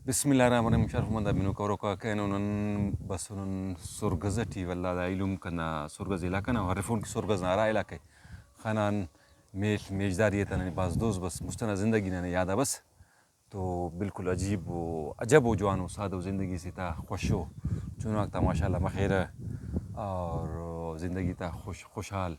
Bismillahirrahmanirrahim. Sharf manda binu kawro ka kainun basunun surgazati walla da ilum kana surgaz ilakana harifun ki surgaz nara ilake khanan मेजदारियत ने बाज दोस्त बस मुस्तना ज़िंदगी ने याद बस तो बिल्कुल अजीब वो अजब वो जवान सादो ज़िंदगी से था खुश हो चुनाक था माशाल्लाह मखैर और ज़िंदगी था खुशहाल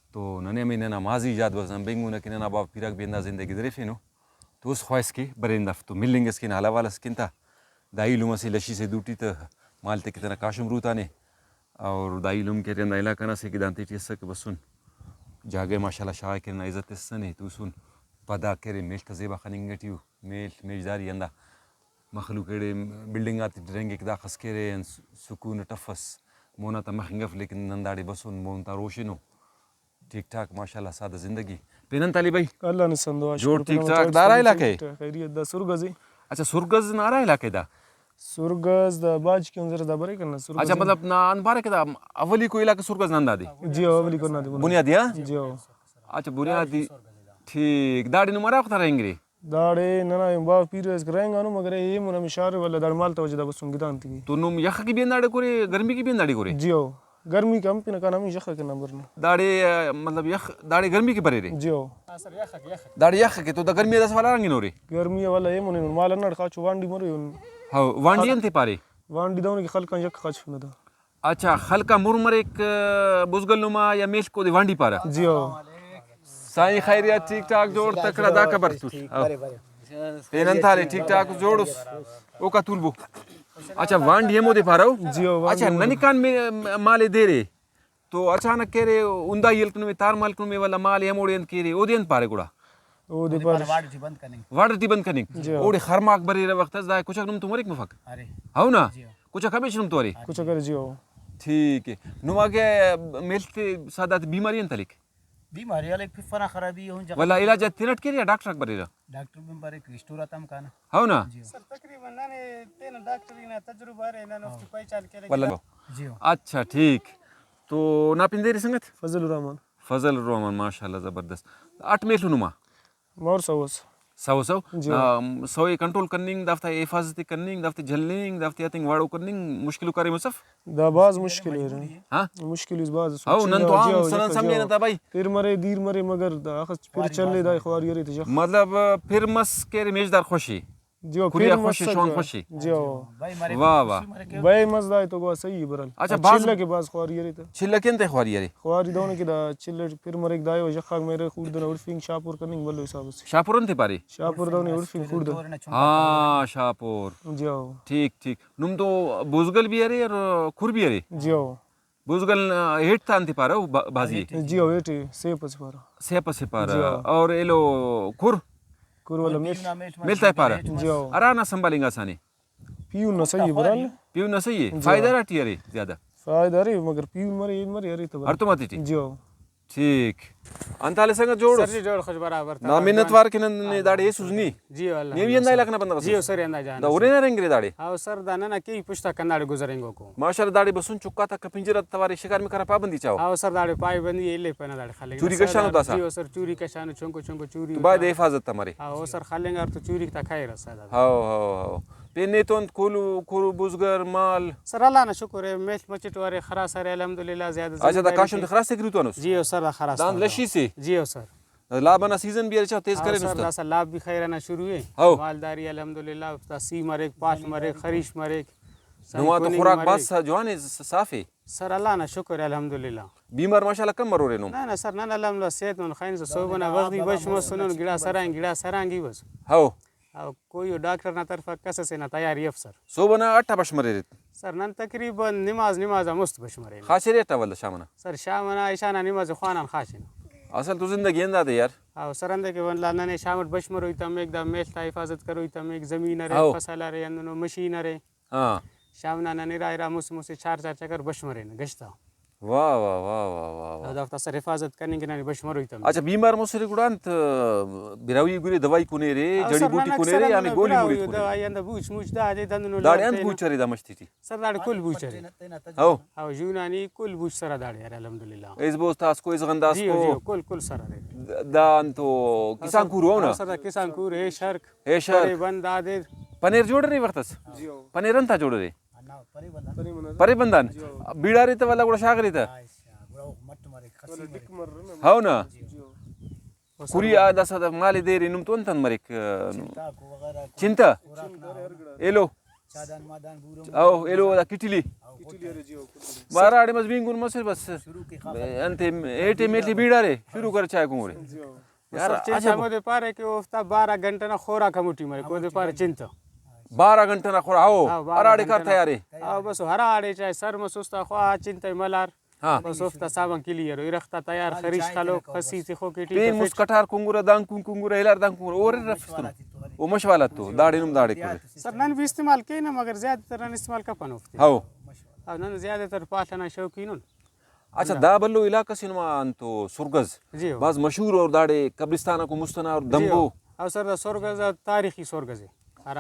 तो नने में ना माजी याद बस हम बेंगू ना कि ना बाप फिरक बेंदा ज़िंदगी दरेफिनो तो उस ख्वाहिश की बरेंदा तो मिलेंगे इसके नाला वाला स्किन था दाई लुमा से लशी से दूटी तो मालते कितना काशम रूता ने और दाई लुम के रेंदा इलाका ना से कि दांते चीज़ के बस सुन जागे माशाल्लाह शाह के ना इज़्ज़त सने तू सुन पदा करे मेल तज़ेबा खनिंगटियो मेल मेजदारी अंदा मखलूक के बिल्डिंग आती ड्रेंगे किदा खस के रे सुकून टफस मोना ता मखंगफ लेकिन नंदाड़ी बसुन मोन ता रोशनो ठीक ठाक माशाल्लाह सादा ज़िंदगी पेनन ताली भाई अल्लाह ने संदो जो ठीक ठाक दारा इलाके खैरियत दा सुरगजी अच्छा सुरगज नारा इलाके दा सुरगज दा बाज के अंदर दा बरे करना सुरगज अच्छा मतलब ना अनबारे के दा अवली को इलाके सुरगज नंदा दे जी अवली को ना दे बुनियादी हां जी अच्छा बुनियादी ठीक दाड़ी नुमारा खता रहेंगे दाड़े नना बा पीरे करेंगा नो मगर ये मुना मिशार वाला दाड़ माल तवजदा बस संगीतांती की तो नुम यख की बेन दाड़े कोरे गर्मी की बेन दाड़ी कोरे जी गर्मी कम पिना का नाम यख के नंबर ने दाड़े मतलब यख दाड़े गर्मी के बरे रे जी दाड़ी यख के तो दा गर्मी दस वाला रंगी नोरे गर्मी वाला ये मुने माल नड़ का चवांडी मरो हां वांडी अंते पारे वांडी दाउने की खलका यख खाच न दा अच्छा खलका मुरमर एक बुजगल नुमा या मेल को दे वांडी पारा जी साई खैरियत ठीक ठाक जोड़ तकड़ा दा खबर तू पेनन थारे ठीक ठाक जोड़ ओ का तुलबो अच्छा वांड ये मोदे पारो जी अच्छा ननिकान में माले दे रे तो अचानक के रे उंदा यल्कन में तार मालकन में वाला माल यमोड़ेन के रे ओदेन पारे गुड़ा ओ दे पर वाड़ बंद कनिंग ओडे खरमाक बरे रे वक्त दा कुछ नुम तुमरे के मफक अरे हाउ ना कुछ खमेश नुम तोरे कुछ कर जी ठीक है नुमा के मेलते सादात बीमारियन तलिक बीमारी वाले फिर फना खराबी हो जा वाला इलाज तिनट के रे डॉक्टर बरे रे डॉक्टर में बारे क्रिस्टोर आतम काना हाउ ना सर तकरीबन नाने तेन डॉक्टर ना तजुर्बा रे ना उसकी पहचान करे वाला जी अच्छा ठीक तो ना पिंदेरी संगत फजल रहमान माशाल्लाह जबरदस्त 8 मेलु नुमा मोर सवस सौ सौ ये कंट्रोल करनिंग दफ्ता हिफाजती करनिंग दफ्ता जलनिंग दफ्ता यतिंग वाड़ो करनिंग मुश्किल करे मुसफ दा बाज मुश्किल है हां मुश्किल इस बाज हां नन तो आम सनन समझे ना भाई तीर मरे दीर मरे मगर दा अखस फिर चले दा खवार यरी तो मतलब फिर मस के मेजदार खुशी जो फिर खुशी शौन खुशी जो वाह वाह भाई मजदा तो गो सही बरल अच्छा बाज चिल्ला के बाज खवार यरी तो चिल्ला केनते खवार यरी खवार दोने के दा चिल्ले फिर मरे दाय हो जखा मेरे खुद दन उर्फिंग शाहपुर करनिंग बोलो हिसाब से शाहपुरन थे पारे शाहपुर दोने उर्फिंग खुद हां शाहपुर जो ठीक ठीक नुम तो बुजगल भी अरे और खुर भी अरे जो बुजगल हेट था अंते पारो बाजी जी वेटे से पस पारा और एलो खुर कुरवाला मिलता है पारा अराना संभालेंगे आसानी पीयू न सही बरल पीयू न सही है फायदा रहती है ज्यादा फायदा रे मगर पीयू मरे अरे तो हर तो मत जो ठीक अंताले संग जोड़ सर जी जोड़ खुश बराबर ना मिन्नतवार के ने दाड़े सुजनी जी अल्लाह ने भी अंदा इलाका बंदा जी सर अंदा जान दा उरे ना रेंगे दाड़े हां सर दाना ना की पुछता कनाड़े गुजरेंगो को माशाल्लाह दाड़े बसुन चुक्का तक पिंजरा तवारे शिकार में करा पाबंदी चाहो हां सर दाड़े पाई बंदी इले पना दाड़े खाले चूरी का शान होता सा जी सर चूरी का शान चंको चूरी तो बाद हिफाजत तुम्हारे हां सर खालेंगे और तो चूरी का खाए रसा हां हां पेने तो कुलू बुजगर माल सर अल्लाह ना शुक्र है मेच मचट वारे खरा सर अल्हम्दुलिल्लाह ज्यादा अच्छा दा काशम द खरास से ग्रुतोनस जी सर खरास दान लशी से जी सर लाबना सीजन भी अच्छा तेज करे सर दा लाभ भी खैर ना शुरू है मालदारी अल्हम्दुलिल्लाह ता सी मरे पाश मरे खरीश मरे नुआ तो खुराक बस जवान साफ है सर अल्लाह ना शुक्र है अल्हम्दुलिल्लाह बीमार माशाल्लाह कम मरो रे नो ना सर ना अल्हम्दुलिल्लाह सेहत मन खाइन से सोबना वक्ती बश मसनन गिड़ा सरांगी बस हां कोई डॉक्टर ना तरफ कैसे से ना तैयारी अफसर सोबना 8 बश मरे सर नन तकरीबन नमाज मुस्त बश मरे खास रेटा वला शामना सर शामना ईशाना नमाज खाना खाशिन असल तो जिंदगी अंदा दे यार हां सर अंदे के वन लाना ने शामत बश मरो तम एकदम मेल हिफाजत करो तम एक जमीन रे फसल रे अनो मशीन रे हां शामना ना निरायरा मुस चार चक्कर बश मरे न गश्ता वाह वाह वाह वाह वाह दाफ्ता सर हिफाजत करने के ना बश मरो तम अच्छा बीमार मुसरी गुडांत बिरावी गुरी दवाई कुने रे जड़ी बूटी कुने रे यानी गोली मुरी कुने दवाई अंद बूच मुच दा दे दंदनो दाड़े अंत बूचरी दा मस्ती सर दाड़े कुल बूचरी हां यूनानी कुल बूच सर दाड़े यार अल्हम्दुलिल्लाह इस बोस्तास को इस गंदास को कुल सर रे दान तो किसान कुरो ना सर किसान कुर है शर्क बंद दादे पनीर जोड़ रही वक्तस जी हो पनीर अंता जोड़ रही ना परी बंदा परी मन परे बंदान बीड़ा रही तो वाला गुड़ा शागरी था बड़ा मट मारे खसी दिक मर ना हाउ ना जी हो कुरी दस माली देरी नुम तो अंतन मरिक ता को वगैरह चिंता एलो चादन मादान बूरो आओ एलो किटिली किचली अरे जी हो बारा आड़े मस बिंगुन मसे बस शुरू के अंते एटे मेटली बीड़ा रे शुरू कर चाय कुंगरे जी हो यार चिंतामध्ये पारे की उफ्ता 12 घंटे ना खोरा खमुटी मरे कोदे पारे चिंता 12 घंटे ना खोरा आओ अराड़े करता यारे आ बस हरा आडे चाहे सर में सुस्ता खो चिंता मलार हाँ बस उफ्ता साबन क्लियर हो रखता तयार खरीश खालो खसी से खो के पेन मुस्कटार कुंगुरा दांग कुंगुरा हिलार दांग कुंगुरा ओरे रफस्तनो ओ मशवाला तो दाढ़ी नुम दाढ़ी करे सर नन भी इस्तेमाल के ना मगर ज्यादातर नन इस्तेमाल कपन उफ्ते हाउ अब नन ज्यादातर पाठना शौकीन उन अच्छा दा बल्लो इलाका सिनेमा तो सुरगज जी हो बाज मशहूर और दाढ़े कब्रिस्तान को मुस्तना और दम्बो अब सर स्वर्गज तारीखी स्वर्गज है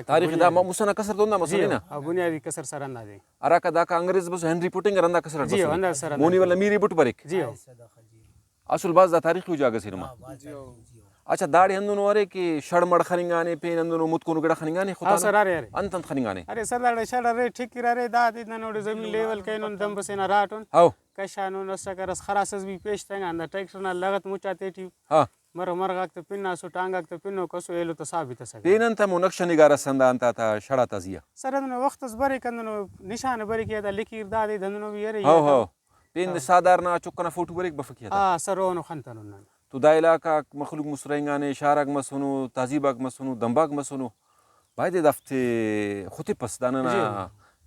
तारीख दा मुस्तना कसर दोंदा मसलीना अब बुनियादी कसर सर अंदाजे अरा का दा का अंग्रेज बस हेनरी पुटिंग रंदा कसर जी हो अंदाज सर मोनी वाला मीरी बुट बरिक जी हो असल बाज दा तारीख उजागा सिनेमा अच्छा दाढ़ी हंदुनो अरे कि शड़मड़ खनिंगाने पेन हंदुनो मुतकुनु गड़ा खनिंगाने हाँ सर खुता अरे अरे अंतन खनिंगाने अरे सर दाड़े शड़ अरे ठीक किरा रे दाद इतना नोडे जमीन लेवल के नोन दम बसेना राटोन हाउ कशानो नस्ता करस खरासस भी पेश तंग अंदा ट्रैक्टर ना लगत मुचा तेटी हाँ मर मरगाक तो पिन्ना सो टांगाक तो पिन्नो कसो एलो तो साबित सके पेन अंत मो नक्शा निगारा संदा अंता था शड़ा तजिया सर अदनो वक्तस बरे कंदनो निशान बरे किया दा लिकीर दादे धंदनो भी अरे हाउ हाउ पेन साधारण चुक्कना फोटो बरिक बफकिया हाँ सर ओनो खंतनो ना तो दा इलाका मखलूक मुसरेंगाने शारक मसुनु ताजीबाग मसुनु दंबाग मसुनु बायदे दफ्ते खुती पस दाना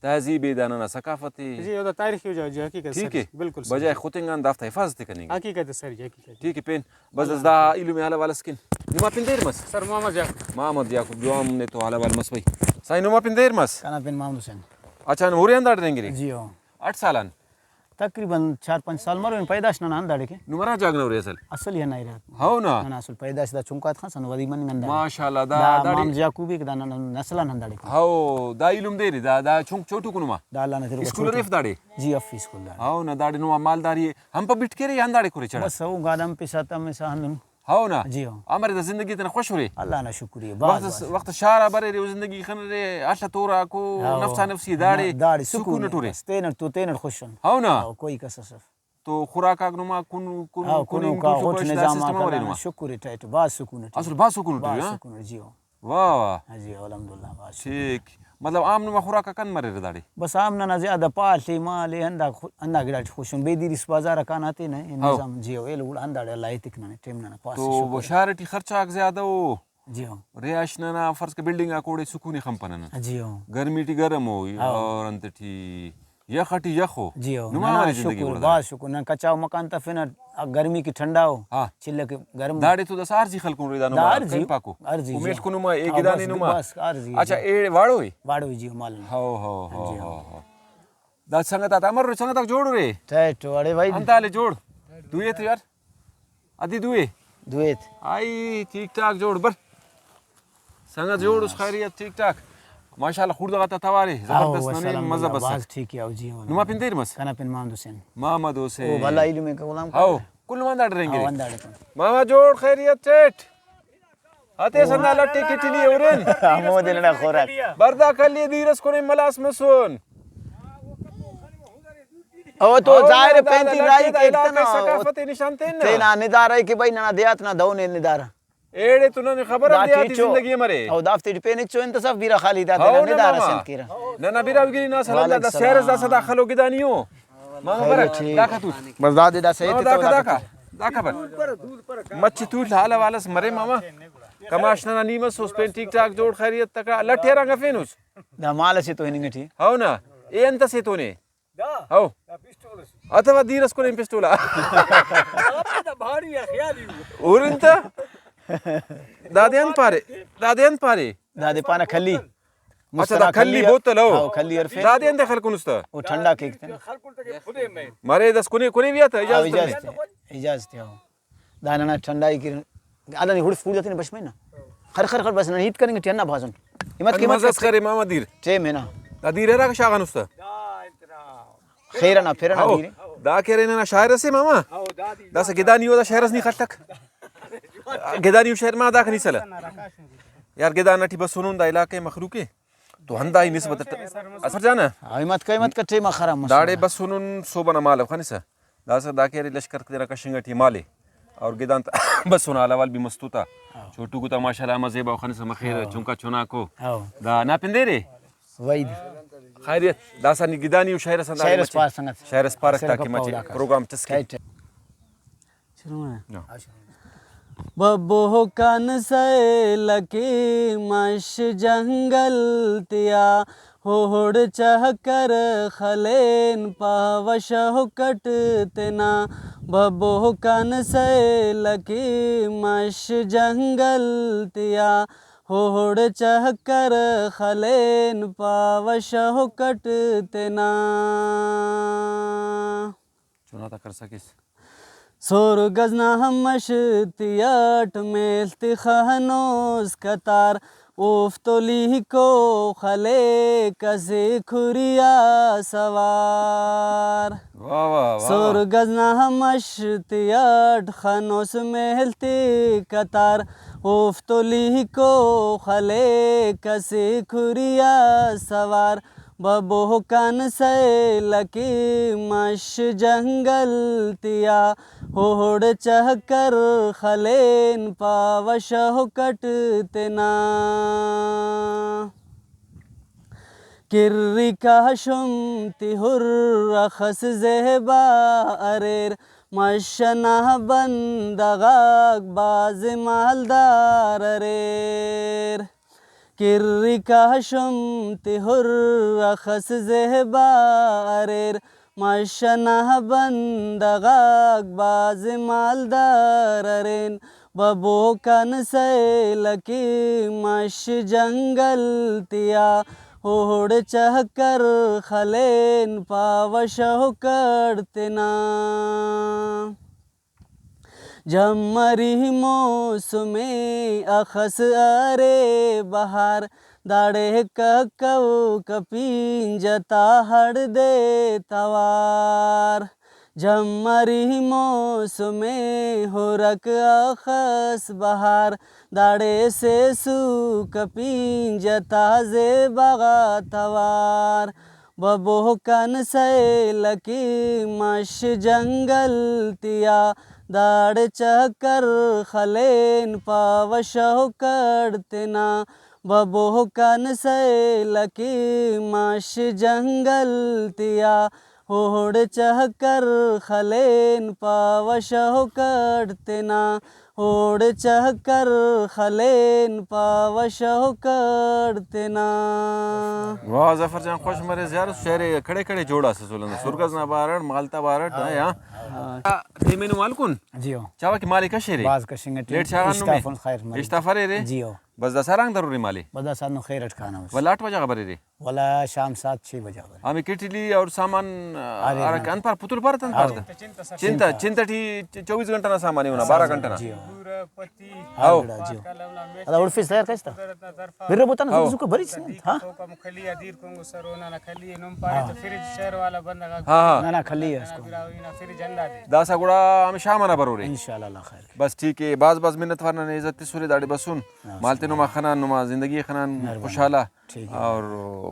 तहजीब दाना सकाफती जी ओदा तारीख हो जाओ जी हकीकत ठीक है सर बिल्कुल सर बजाय खुतिंगान दफ्ता हिफाजत करनी हकीकत है सर जी हकीकत ठीक है पेन बस दा इलु में आला वाला स्किन नुमा पिन देर मस सर मोहम्मद जा मोहम्मद याकूब जो हमने तो आला वाला मस भाई साई नुमा पिन देर मस काना पेन मामू हुसैन अच्छा नूरे अंदाड़ देंगे जी हो 8 सालन तकरीबन 4-5 साल मरो पैदाश ना अंदाड़े के नुमरा जागना रे असल असल ये नहीं रहत हाउ ना ना असल पैदाश दा चुंकात खान सन वदी मन अंदाड़े माशाल्लाह दा दा दाड़ी माम याकूबी के दाना नस्लन अंदाड़े के हाउ दा इलुम देरी दा छुंक छोटू कुनुमा दाला ने तेरे स्कूल रेफ दाड़े जी ऑफिस स्कूल दा हाउ ना दाड़ी नुमा मालदारी हम पर बिट के रे अंदाड़े करे चढ़ा बस वो गादम पे साता में सहन हाउ ना जी हो हमारे दा जिंदगी तना खुश हो रे अल्लाह ना शुक्रिया बात वक्त शारा बरे रे जिंदगी खन रे आशा तोरा को नफ्सा नफ्सी दाड़े दाड़ी सुकून टुरे तेनर खुशन हाउ ना कोई कसस तो खुराक नुमा कुन कुन हाँ कुन कुनु का होठ निजाम का शुक्र टाइट बात सुकून असल बा सुकून टुरे हां सुकून जी हो वाह वाह हाँ जी अल्हम्दुलिल्लाह बात ठीक मतलब आम नुमा खुराक कन मरे रे दाड़े बस आम ना ज्यादा पाले माले अंदा गिड़ा खुशम बेदीरिस बाजार का नाते ना निजाम जी हो एल अंदाड़े अल्लाह तिक ना टेम ना पास तो वो शारटी खर्चा ज्यादा हो जी हो रियाश ना फर्ज के बिल्डिंग कोड़े सुकून खंपन ना जी हो गर्मी टी गरम हो और अंत टी यखटी यखो जी हो नुमा हमारी जिंदगी शुक्र बोला बात शुक्र ना कच्चा मकान था फिर गर्मी की ठंडा हो हाँ चिल्ले के गर्म दाड़े तो दस आरजी खलकुन रे दानो दारजी, पाको आरजी, उमेश जी। को नुमा एक हाँ, दानी बस, नुमा बस, आरजी, अच्छा ए वाड़ो है बाड़ो जी माल हो दा संगत आता मर संगत जोड़ रे टाइट अरे भाई अंताले जोड़ दुए तो यार आदि दुए दुएत आई ठीक ठाक जोड़ बर संगत जोड़ उस खैरियत ठीक ठाक माशाल्लाह खुर्द गाता तवारे जबरदस्त नने मजा बस बात ठीक है जी हो नुमा पिन देर मस काना पिन माम हुसैन मोहम्मद हुसैन ओ भला इल्म में गुलाम आओ कुल मंदा डरेंगे अंदाड़े मामा जोड़ खैरियत चेट आते संदा लट्टी किटली औरन मो देना खोराक बर्दा कलिए दीरस कोने मलास मसुन ओ तो जाहिर पेंटी राई के इतना सकाफत निशान थे ते ना ना निदार है कि भाई ना देहात ना दौने निदार एड़े तुने खबर है दिया जिंदगी मरे ओ दाफ्ती पेन चो इंत सब बीरा खाली दा हाउ ना निदार मामा। सन किरा ना ना बिरा गिरी ना सलाम दा शेर दा सदा खलो गिदानियो मामा बर दाखा तू बस दादे दा सही दाखा दाखा दाखा बर मच्छी तू हाला वालस मरे मामा कमाश ना नीमस उस पे ठीक ठाक जोड़ खैरियत तक लठे रंग फेनुस दा माल से तो हिंग ठी हाउ ना ए अंत से तोने हाउ अथवा दीरस को पिस्तूला उरंत दादेन पारे दादे पाना खली अच्छा दा खल्ली बोतल हो हां खली और फिर दादेन दे खलकुन उस्ता वो ठंडा केक मारे दस कोने कोने भी आता इजाजत इजाजत हो दाना ना ठंडाई की आधा नहीं हुड़ फूल जाते हैं बस में ना खर खर खर बस ना हीट करेंगे टेना भाजन हिम्मत की मजस करे मामा दीर टेम है ना दादीर रा का शागन उस्ता खैर ना फिर ना आओ दीरे दा करे ना शायर से मामा दस गिदानी हो दा शहरस नहीं खटक गिदानी शहर में दा खनी सला यार गिदान नठी बस सुनूं दा इलाके मखलूके तो हंदा ही निस्बत असर जाना कीमत कट्टे मा खराब दाड़े बस उन सोबना माल खानिसा दासा दाके लश्कर तेरा कशिंगटी माले और गिदान बस सुना अलावाल भी मस्तूता छोटू को माशाल्लाह मजे बा खानिसा मखैर चुंका चुना को दा ना पिंदे रे वैद खैरियत दासा नि गिदानी शायर संदा शायर पारक ताकि मचे प्रोग्राम चस्के बब्बो कान से लकी मश जंगल तिया होड़ चहकर खलेन पावश हो कटतना बब्बो कान से लकी मश जंगल तिया होड़ चहकर खलेन पावश हो कटतना चुना कर सकिस सोर गजना हमश तियाट मेलती खहनोस कतार उफ्तोली को खले कसे खुरिया सवार वाह वाह सोर गजना हमश तियाट खनोस मेलती कतार उफ्तोली को खले कसे खुरिया सवार बब्बो कान से लकी मश जंगल तिया होड़ चहकर खलेन पावश हो कटतना किर्री का शुमति हुर्रखस ज़ेबा अरेर मशना बंदगाग बाज मालदार अरेर किर्री का शुमति हुर्रखस ज़ेबा अरेर मशना बंदगाग बाज मालदार अरेन बब्बो कान से लकी मश जंगल तिया होड़ चहकर खलेन पावश हो करतना जमरी मौसमे अखस अरे बहार दाड़े ककऊ कपीन जता हड़ दे तवार जमरी मौसमे होरक अखस बहार दाड़े से सू कपीन जता जे बगा तवार बब्बो कान से लकी मश जंगल तिया दाड़ चकर खलेन पावश हो करतना बब्बो कान से लकी मश जंगल तिया होड़ चहकर खलेन पावश हो करतना होड़ चहकर खलेन पावश हो करतना वाह जफर जान खुश मरे यार शेरे खड़े खड़े जोड़ा से सोलन सुरगज ना बारड मालता बारड या ते मेनू मालकुन जियो चावा की मालिक शेरे बाज का शिंगट लेट शागान इस्ताफन खैर में इस्ताफरे रे जियो बस दसारंग जरूरी माले बदा सानो खैरट खाना वला 8 बजे खबर रे वाला शाम 7-6 बजे आम्ही किटली और सामान अनपार पुतुल पार चिंता चिंताठी 24 घंटा ना सामान येऊन 12 घंटा ना हाव आता उडफिस तयार कायस्ता बिर्र बोता ना सुक बरीच हां खली अधीर को सरोना ना खली नम पारे तो फ्रिज शहर वाला बंदा हां ना ना खली है इसको फ्रिज अंडा दे दासा गुड़ा आम्ही शामाना बरोबर इंशाल्लाह अल्लाह खैर बस ठीक है बाज बाज मिन्नत वरना ने इज्जत सुरे दाड़ी बसुन मालते नुमा खनान नुमा जिंदगी खनान खुशहाला और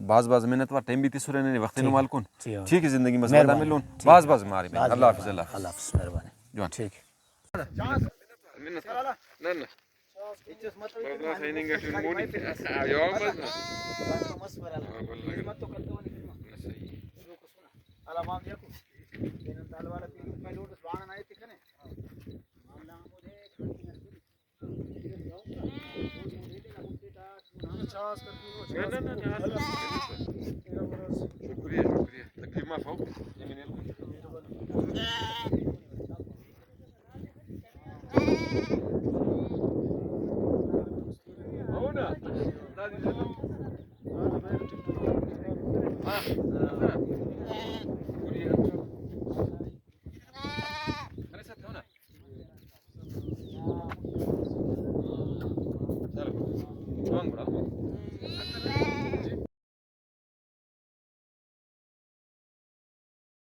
बाज बाज मिन्नत वा टाइम भी तिसुरे ने वक्त नु मालकुन ठीक है जिंदगी में मजा मिलून बाज बाज मारी में अल्लाह हाफिज अल्लाह हाफिज मेहरबानी जवान ठीक मिन्नत ना ना इज्जत मत बाबा साइनिंग गटन मोनी यो बस मत तो करते सही अला माम देखो देन ताल वाला पहले लोट स्वांग ना येते कने मामला मोदे शुक्रिया शुक्रिया तकलीफ माफ हो